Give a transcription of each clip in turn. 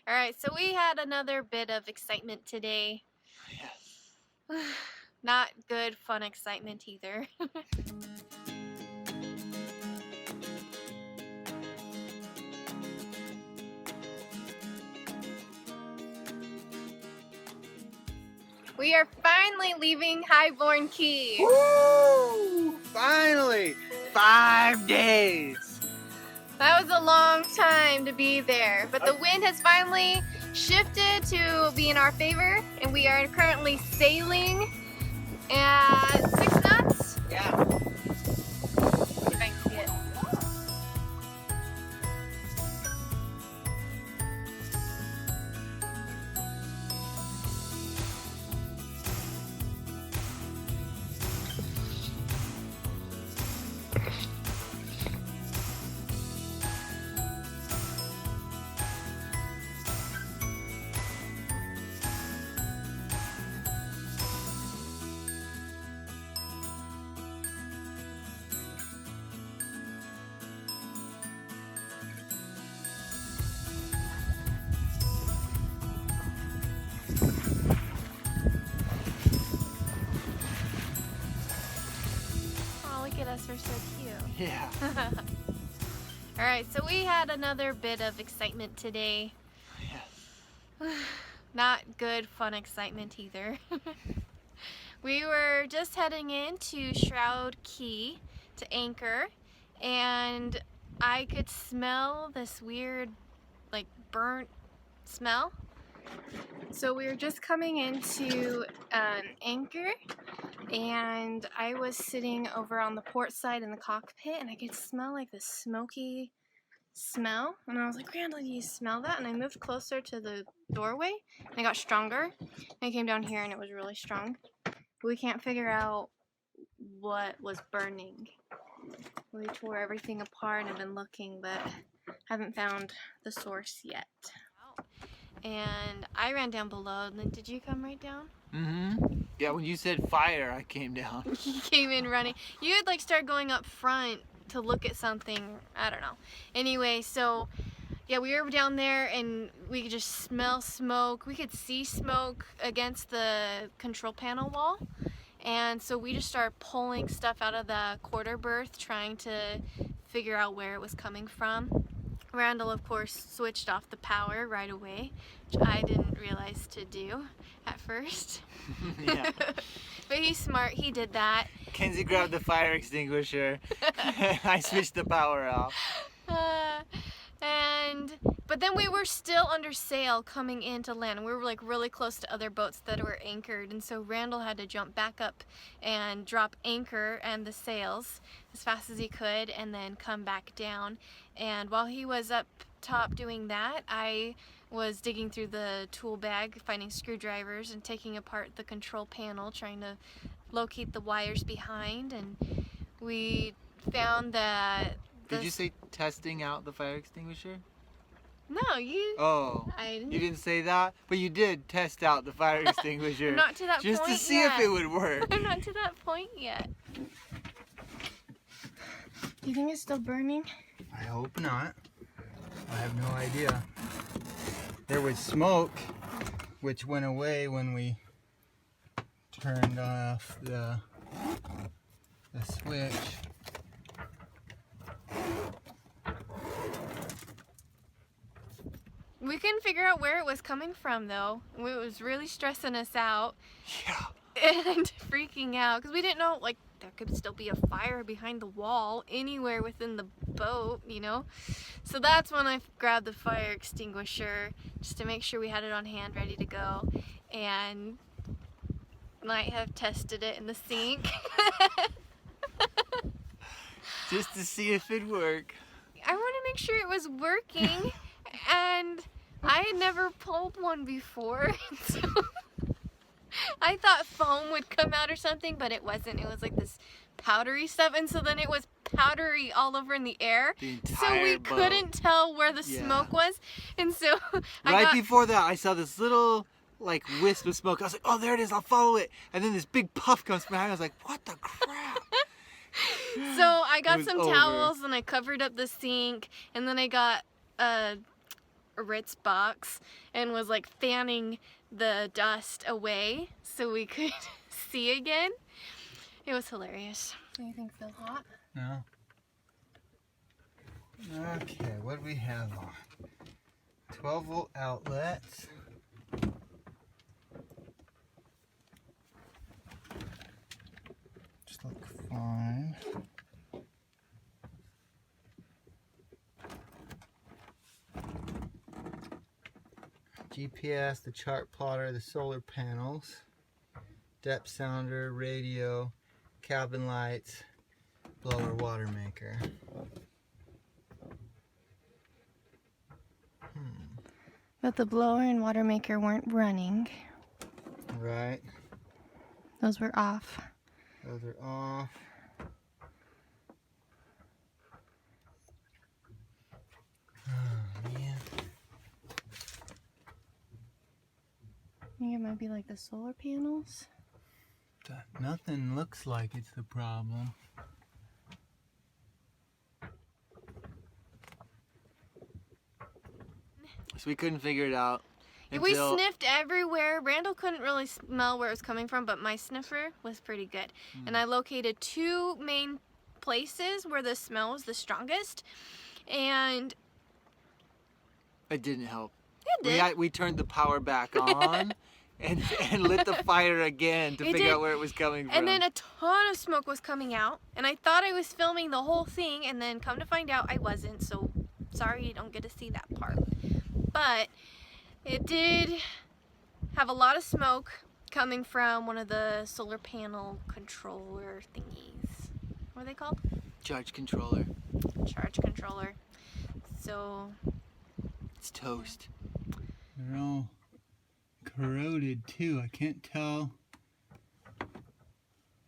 All right, so we had another bit of excitement today. Yes. Not good, fun excitement either. We are finally leaving Highborne Cay. Woo! Finally! 5 days! That was a long time to be there, but the wind has finally shifted to be in our favor, and we are currently sailing at 6 knots. Yeah. If I can see it. Look at us, we're so cute. Yeah. Alright, so we had another bit of excitement today. Yes. Not good, fun excitement either. We were just heading into Shroud Cay to anchor, and I could smell this weird, like, burnt smell. So we were just coming into an anchor, and I was sitting over on the port side in the cockpit, and I could smell like this smoky smell, and I was like, Randall, do you smell that? And I moved closer to the doorway, and it got stronger, and I came down here, and it was really strong. But we can't figure out what was burning. We tore everything apart and have been looking, but haven't found the source yet. And I ran down below, and then did you come right down? Mm-hmm. Yeah, when you said fire, I came down. You came in running. You had like started going up front to look at something. I don't know. Anyway, so yeah, we were down there and we could just smell smoke. We could see smoke against the control panel wall. And so we just started pulling stuff out of the quarter berth, trying to figure out where it was coming from. Randall, of course, switched off the power right away, which I didn't realize to do at first. Yeah. But he's smart, he did that. Kenzie grabbed the fire extinguisher. I switched the power off. But then we were still under sail coming into land, and we were like really close to other boats that were anchored, and so Randall had to jump back up and drop anchor and the sails as fast as he could and then come back down. And while he was up top doing that, I was digging through the tool bag, finding screwdrivers and taking apart the control panel, trying to locate the wires behind, and we found that Did you say testing out the fire extinguisher? No, you. Oh, I didn't. You didn't say that, but you did test out the fire extinguisher. I'm not to that just point to see yet. if it would work. I'm not to that point yet. Do you think it's still burning? I hope not. I have no idea. There was smoke, which went away when we turned off the switch. We couldn't figure out where it was coming from, though. It was really stressing us out. Yeah. And freaking out, because we didn't know, like, there could still be a fire behind the wall anywhere within the boat, you know? So that's when I grabbed the fire extinguisher, just to make sure we had it on hand, ready to go. And might have tested it in the sink. Just to see if it'd work. I want to make sure it was working, and I had never pulled one before, so I thought foam would come out or something, but it wasn't. It was like this powdery stuff, and so then it was powdery all over in the air, so we couldn't tell where the smoke was, and so right before that I saw this little like wisp of smoke. I was like, oh, there it is, I'll follow it, and then this big puff comes behind. I was like, what the crap. So I got some towels and I covered up the sink, and then I got Ritz box and was like fanning the dust away so we could see again. It was hilarious. Anything feel hot? No. Okay, what do we have on? 12 volt outlets. Just look fine. GPS, the chart plotter, the solar panels, depth sounder, radio, cabin lights, blower, water maker. But the blower and water maker weren't running. Right. Those were off. Those are off. Oh man. I think it might be like the solar panels. Nothing looks like it's the problem. So we couldn't figure it out. We sniffed everywhere. Randall couldn't really smell where it was coming from, but my sniffer was pretty good. And I located 2 main places where the smell was the strongest. And It didn't help. it did. We turned the power back on and lit the fire again to figure out where it was coming from. And then a ton of smoke was coming out. And I thought I was filming the whole thing, and then come to find out I wasn't. So sorry you don't get to see that part. But it did have a lot of smoke coming from one of the solar panel controller thingies. What are they called? Charge controller. Charge controller. So It's toast. They're all corroded too. I can't tell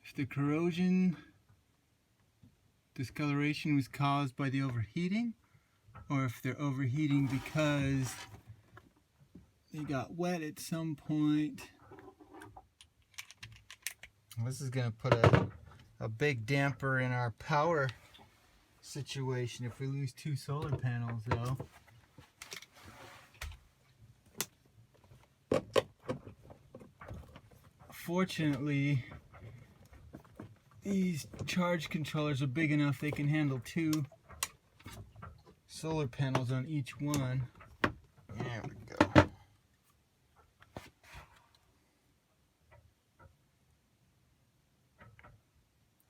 if the corrosion discoloration was caused by the overheating or if they're overheating because they got wet at some point. This is going to put a big damper in our power situation if we lose 2 solar panels though. Fortunately, these charge controllers are big enough they can handle 2 solar panels on each one. There we go.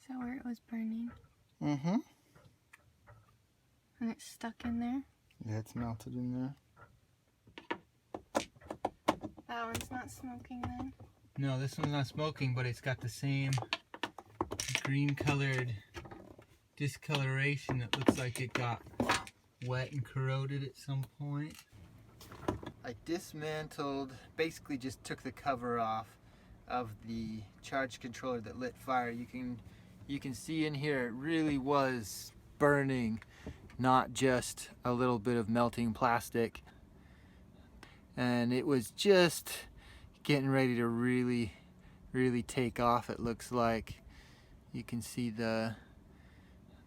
is that where it was burning? Mm-hmm. And it's stuck in there? Yeah, it's melted in there. That one's not smoking then? No, this one's not smoking, but it's got the same green colored discoloration that looks like it got wet and corroded at some point. I dismantled, basically just took the cover off of the charge controller that lit fire. You can see in here it really was burning, not just a little bit of melting plastic. And it was just getting ready to really take off, it looks like. You can see the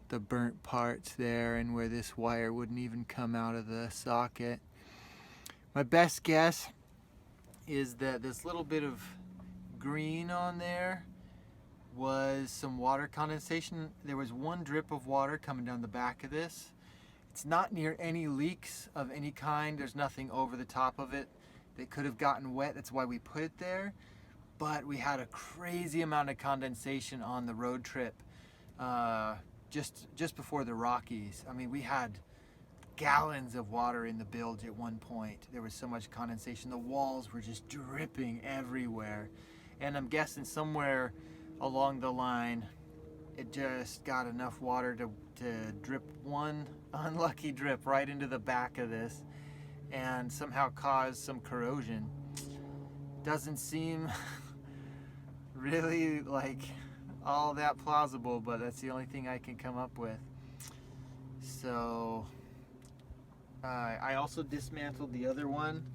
burnt parts there and where this wire wouldn't even come out of the socket. My best guess is that this little bit of green on there was some water condensation. There was 1 drip of water coming down the back of this. It's not near any leaks of any kind. There's nothing over the top of it that could have gotten wet. That's why we put it there. But we had a crazy amount of condensation on the road trip just before the Rockies. I mean, we had gallons of water in the bilge at one point. There was so much condensation. The walls were just dripping everywhere. And I'm guessing somewhere along the line, it just got enough water to drip 1 unlucky drip right into the back of this and somehow cause some corrosion. Doesn't seem really like all that plausible, but that's the only thing I can come up with. So I also dismantled the other one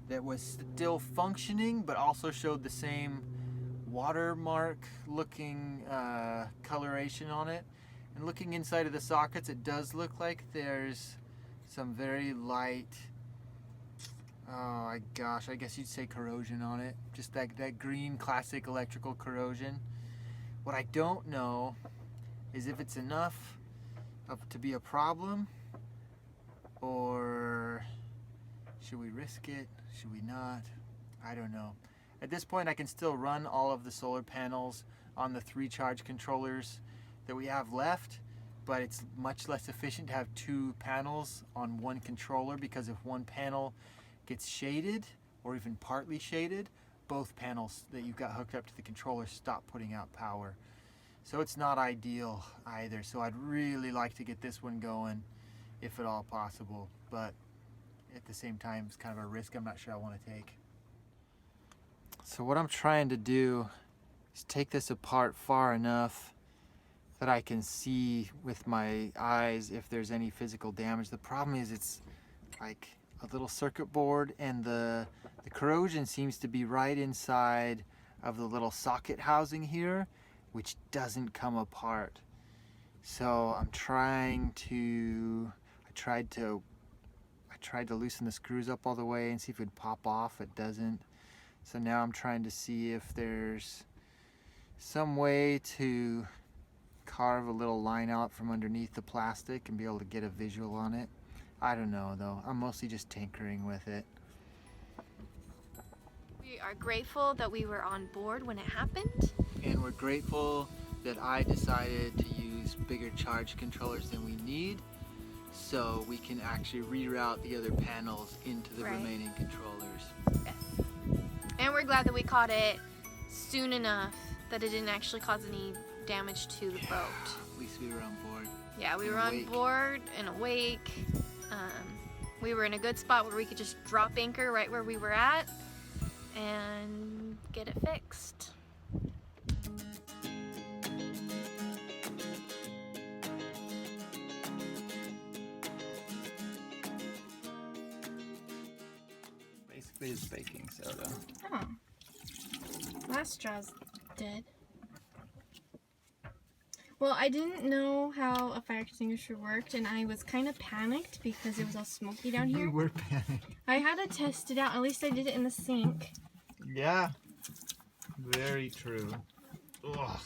that was still functioning but also showed the same watermark looking coloration on it. And looking inside of the sockets, it does look like there's some very light Oh my gosh, I guess you'd say corrosion on it. Just that green classic electrical corrosion. What I don't know is if it's enough to be a problem, or should we risk it? Should we not? I don't know. At this point, I can still run all of the solar panels on the 3 charge controllers that we have left, but it's much less efficient to have 2 panels on 1 controller, because if one panel gets shaded or even partly shaded, both panels that you've got hooked up to the controller stop putting out power. So it's not ideal either. So I'd really like to get this one going if at all possible, but at the same time it's kind of a risk I'm not sure I want to take. So what I'm trying to do is take this apart far enough that I can see with my eyes if there's any physical damage. The problem is it's like a little circuit board, and the corrosion seems to be right inside of the little socket housing here, which doesn't come apart. So I'm trying to, I tried to loosen the screws up all the way and see if it would pop off. It doesn't. So now I'm trying to see if there's some way to carve a little line out from underneath the plastic and be able to get a visual on it. I don't know though. I'm mostly just tinkering with it. We are grateful that we were on board when it happened. And we're grateful that I decided to use bigger charge controllers than we need, so we can actually reroute the other panels into the remaining controllers. Yes. And we're glad that we caught it soon enough that it didn't actually cause any damage to the boat. At least we were on board. Yeah, we were on board and awake. We were in a good spot where we could just drop anchor right where we were at and get it fixed. Basically it's baking soda. Oh. Last straw's dead. Well, I didn't know how a fire extinguisher worked, and I was kind of panicked because it was all smoky down here. You were panicked. I had to test it out. At least I did it in the sink. Yeah. Very true. Ugh.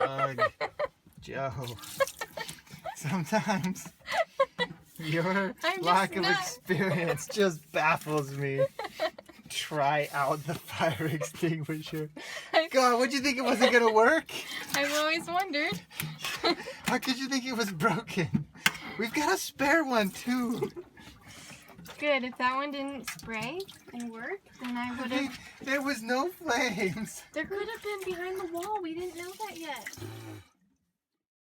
Ugh. Joe. Sometimes your lack of experience just baffles me. Try out the fire extinguisher. God, what'd you think it wasn't gonna work? I've always wondered. How could you think it was broken? We've got a spare one too. Good. If that one didn't spray and work, then I would have. There was no flames. There could have been behind the wall. We didn't know that yet.